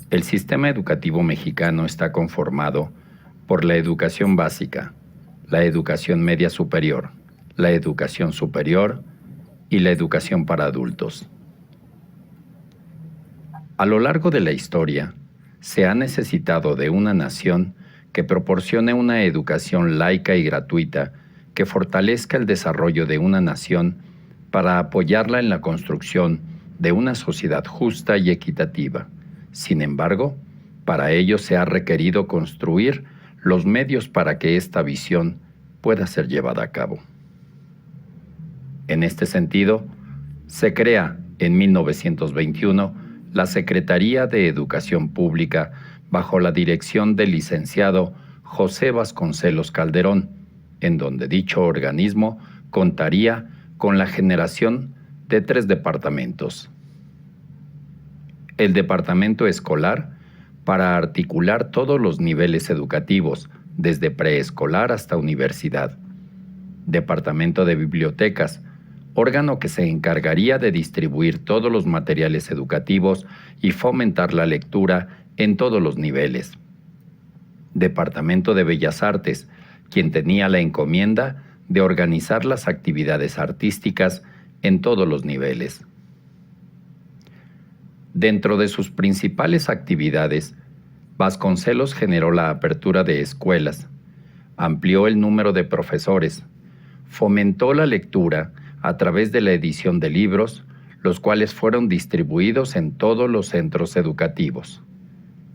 El sistema educativo mexicano está conformado por la educación básica, la educación media superior, la educación superior y la educación para adultos. A lo largo de la historia, se ha necesitado de una nación que proporcione una educación laica y gratuita que fortalezca el desarrollo de una nación para apoyarla en la construcción de una sociedad justa y equitativa. Sin embargo, para ello se ha requerido construir los medios para que esta visión pueda ser llevada a cabo. En este sentido, se crea en 1921 la Secretaría de Educación Pública bajo la dirección del licenciado José Vasconcelos Calderón, en donde dicho organismo contaría con la generación de 3 departamentos. El departamento escolar, para articular todos los niveles educativos, desde preescolar hasta universidad. Departamento de bibliotecas, órgano que se encargaría de distribuir todos los materiales educativos y fomentar la lectura en todos los niveles. Departamento de Bellas Artes, quien tenía la encomienda de organizar las actividades artísticas en todos los niveles. Dentro de sus principales actividades, Vasconcelos generó la apertura de escuelas, amplió el número de profesores, fomentó la lectura a través de la edición de libros, los cuales fueron distribuidos en todos los centros educativos.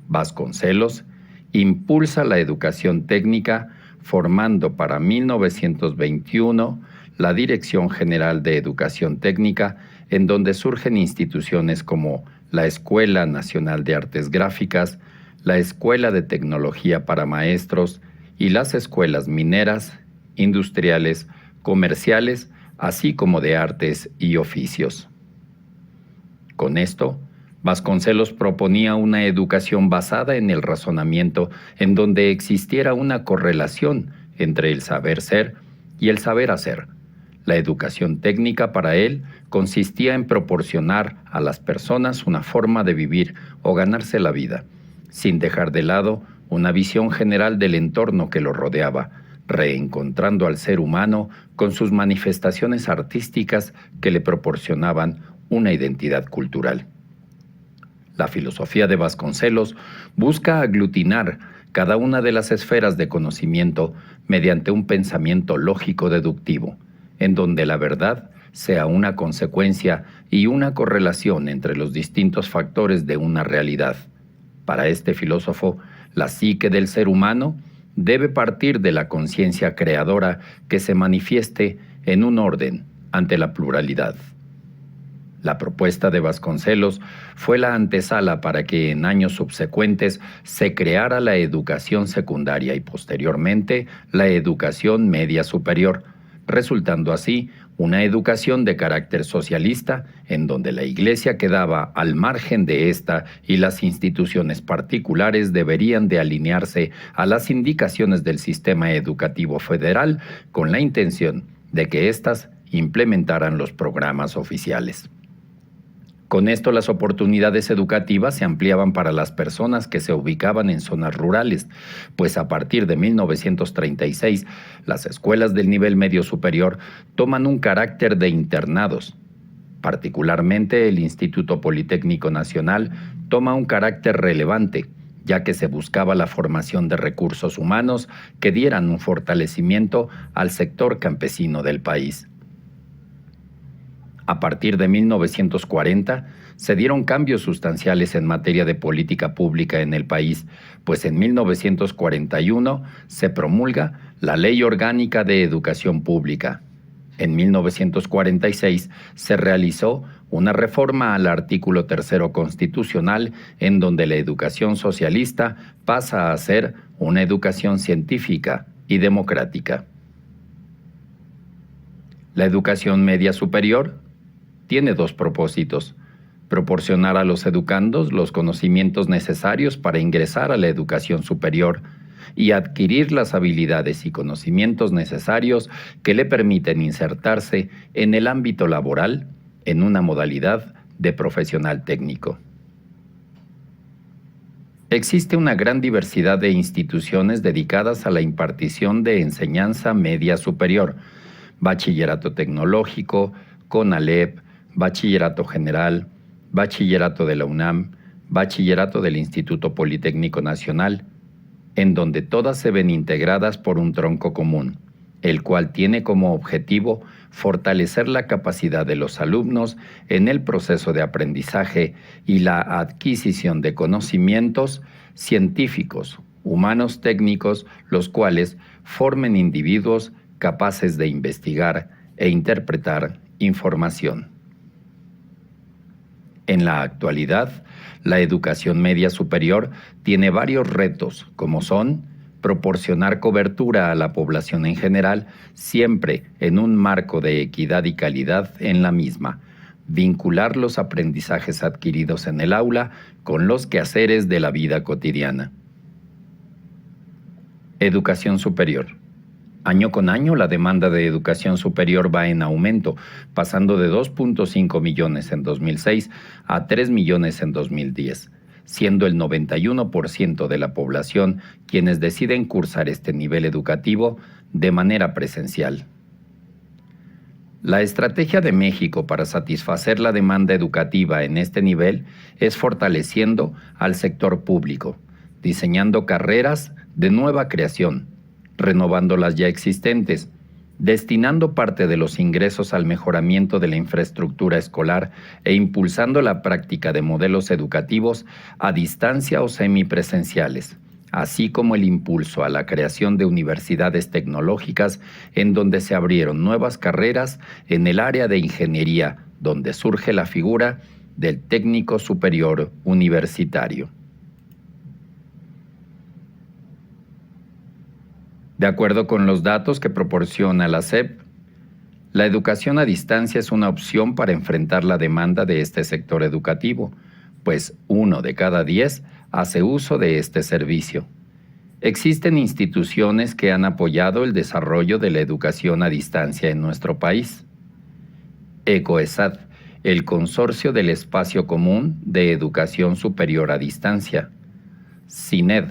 Vasconcelos impulsa la educación técnica, formando para 1921 la Dirección General de Educación Técnica, en donde surgen instituciones como la Escuela Nacional de Artes Gráficas, la Escuela de Tecnología para Maestros y las escuelas mineras, industriales, comerciales, así como de artes y oficios. Con esto, Vasconcelos proponía una educación basada en el razonamiento, en donde existiera una correlación entre el saber ser y el saber hacer. La educación técnica para él consistía en proporcionar a las personas una forma de vivir o ganarse la vida, sin dejar de lado una visión general del entorno que lo rodeaba, reencontrando al ser humano con sus manifestaciones artísticas que le proporcionaban una identidad cultural. La filosofía de Vasconcelos busca aglutinar cada una de las esferas de conocimiento mediante un pensamiento lógico-deductivo, en donde la verdad sea una consecuencia y una correlación entre los distintos factores de una realidad. Para este filósofo, la psique del ser humano debe partir de la conciencia creadora que se manifieste en un orden ante la pluralidad. La propuesta de Vasconcelos fue la antesala para que en años subsecuentes se creara la educación secundaria y posteriormente la educación media superior, resultando así una educación de carácter socialista en donde la Iglesia quedaba al margen de esta y las instituciones particulares deberían de alinearse a las indicaciones del sistema educativo federal con la intención de que éstas implementaran los programas oficiales. Con esto las oportunidades educativas se ampliaban para las personas que se ubicaban en zonas rurales, pues a partir de 1936 las escuelas del nivel medio superior toman un carácter de internados. Particularmente el Instituto Politécnico Nacional toma un carácter relevante, ya que se buscaba la formación de recursos humanos que dieran un fortalecimiento al sector campesino del país. A partir de 1940, se dieron cambios sustanciales en materia de política pública en el país, pues en 1941 se promulga la Ley Orgánica de Educación Pública. En 1946 se realizó una reforma al artículo 3 constitucional en donde la educación socialista pasa a ser una educación científica y democrática. La educación media superior tiene 2 propósitos: proporcionar a los educandos los conocimientos necesarios para ingresar a la educación superior y adquirir las habilidades y conocimientos necesarios que le permiten insertarse en el ámbito laboral en una modalidad de profesional técnico. Existe una gran diversidad de instituciones dedicadas a la impartición de enseñanza media superior, bachillerato tecnológico, CONALEP, bachillerato general, bachillerato de la UNAM, bachillerato del Instituto Politécnico Nacional, en donde todas se ven integradas por un tronco común, el cual tiene como objetivo fortalecer la capacidad de los alumnos en el proceso de aprendizaje y la adquisición de conocimientos científicos, humanos, técnicos, los cuales formen individuos capaces de investigar e interpretar información. En la actualidad, la educación media superior tiene varios retos, como son proporcionar cobertura a la población en general, siempre en un marco de equidad y calidad en la misma, vincular los aprendizajes adquiridos en el aula con los quehaceres de la vida cotidiana. Educación superior. Año con año, la demanda de educación superior va en aumento, pasando de 2.5 millones en 2006 a 3 millones en 2010, siendo el 91% de la población quienes deciden cursar este nivel educativo de manera presencial. La estrategia de México para satisfacer la demanda educativa en este nivel es fortaleciendo al sector público, diseñando carreras de nueva creación, renovando las ya existentes, destinando parte de los ingresos al mejoramiento de la infraestructura escolar e impulsando la práctica de modelos educativos a distancia o semipresenciales, así como el impulso a la creación de universidades tecnológicas en donde se abrieron nuevas carreras en el área de ingeniería, donde surge la figura del técnico superior universitario. De acuerdo con los datos que proporciona la SEP, la educación a distancia es una opción para enfrentar la demanda de este sector educativo, pues 1 de cada 10 hace uso de este servicio. Existen instituciones que han apoyado el desarrollo de la educación a distancia en nuestro país. ECOESAD, el Consorcio del Espacio Común de Educación Superior a Distancia. SINED,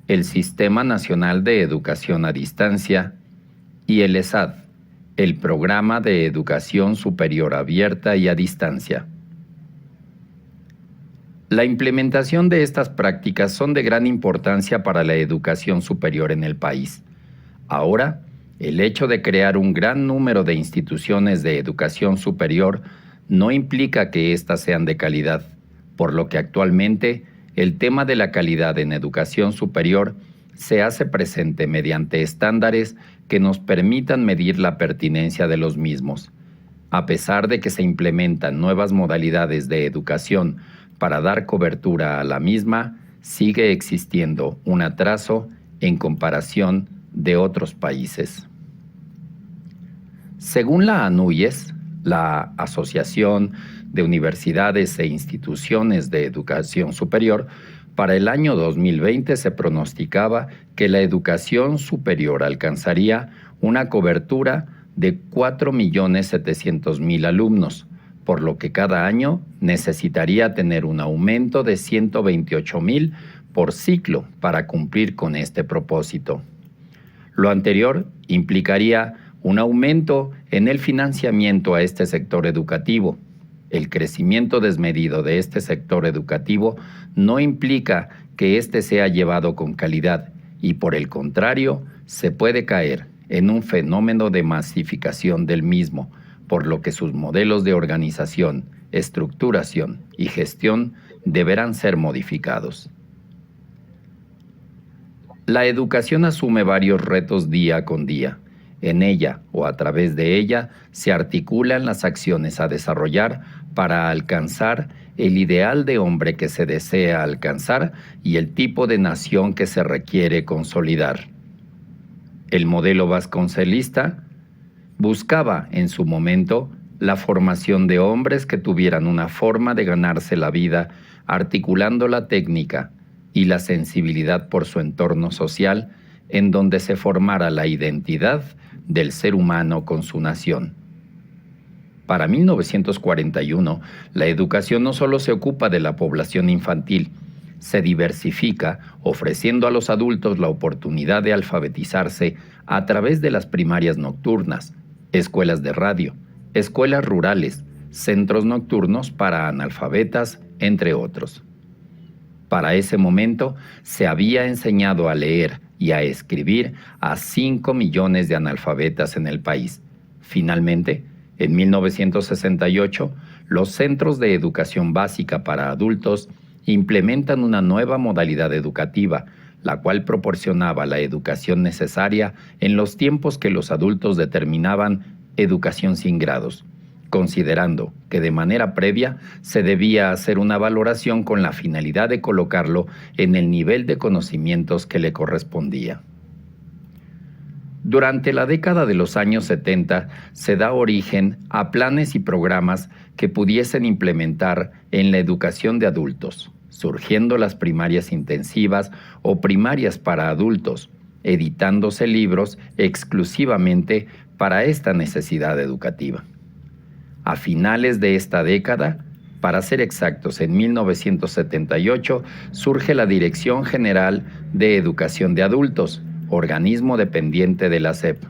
el Sistema Nacional de Educación a Distancia, y el ESAD, el Programa de Educación Superior Abierta y a Distancia. La implementación de estas prácticas son de gran importancia para la educación superior en el país. Ahora, el hecho de crear un gran número de instituciones de educación superior no implica que éstas sean de calidad, por lo que actualmente el tema de la calidad en educación superior se hace presente mediante estándares que nos permitan medir la pertinencia de los mismos. A pesar de que se implementan nuevas modalidades de educación para dar cobertura a la misma, sigue existiendo un atraso en comparación de otros países. Según la ANUYES, la Asociación de Universidades e Instituciones de Educación Superior, para el año 2020 se pronosticaba que la educación superior alcanzaría una cobertura de 4.700.000 alumnos, por lo que cada año necesitaría tener un aumento de 128.000 por ciclo para cumplir con este propósito. Lo anterior implicaría un aumento en el financiamiento a este sector educativo. El crecimiento desmedido de este sector educativo no implica que éste sea llevado con calidad y, por el contrario, se puede caer en un fenómeno de masificación del mismo, por lo que sus modelos de organización, estructuración y gestión deberán ser modificados. La educación asume varios retos día con día. En ella o a través de ella se articulan las acciones a desarrollar para alcanzar el ideal de hombre que se desea alcanzar y el tipo de nación que se requiere consolidar. El modelo vasconcelista buscaba en su momento la formación de hombres que tuvieran una forma de ganarse la vida articulando la técnica y la sensibilidad por su entorno social, en donde se formara la identidad del ser humano con su nación. Para 1941, la educación no solo se ocupa de la población infantil, se diversifica, ofreciendo a los adultos la oportunidad de alfabetizarse a través de las primarias nocturnas, escuelas de radio, escuelas rurales, centros nocturnos para analfabetas, entre otros. Para ese momento, se había enseñado a leer y a escribir a 5 millones de analfabetas en el país. Finalmente, en 1968, los centros de educación básica para adultos implementan una nueva modalidad educativa, la cual proporcionaba la educación necesaria en los tiempos que los adultos determinaban educación sin grados, considerando que de manera previa se debía hacer una valoración con la finalidad de colocarlo en el nivel de conocimientos que le correspondía. Durante la década de los años 70 se da origen a planes y programas que pudiesen implementar en la educación de adultos, surgiendo las primarias intensivas o primarias para adultos, editándose libros exclusivamente para esta necesidad educativa. A finales de esta década, para ser exactos, en 1978, surge la Dirección General de Educación de Adultos, organismo dependiente de la SEP.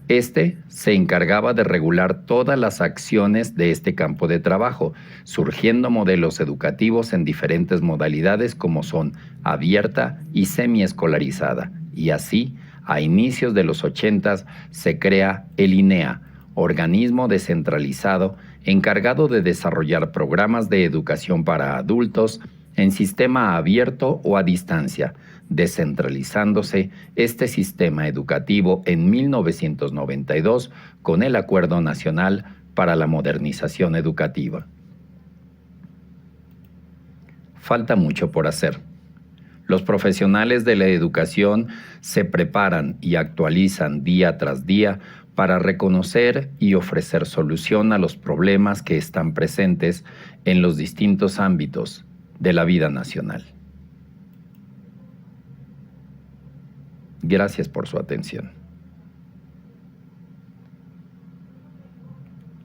Este se encargaba de regular todas las acciones de este campo de trabajo, surgiendo modelos educativos en diferentes modalidades como son abierta y semiescolarizada, y así, a inicios de los 80 se crea el INEA, organismo descentralizado encargado de desarrollar programas de educación para adultos en sistema abierto o a distancia, descentralizándose este sistema educativo en 1992 con el Acuerdo Nacional para la Modernización Educativa. Falta mucho por hacer. Los profesionales de la educación se preparan y actualizan día tras día para reconocer y ofrecer solución a los problemas que están presentes en los distintos ámbitos de la vida nacional. Gracias por su atención.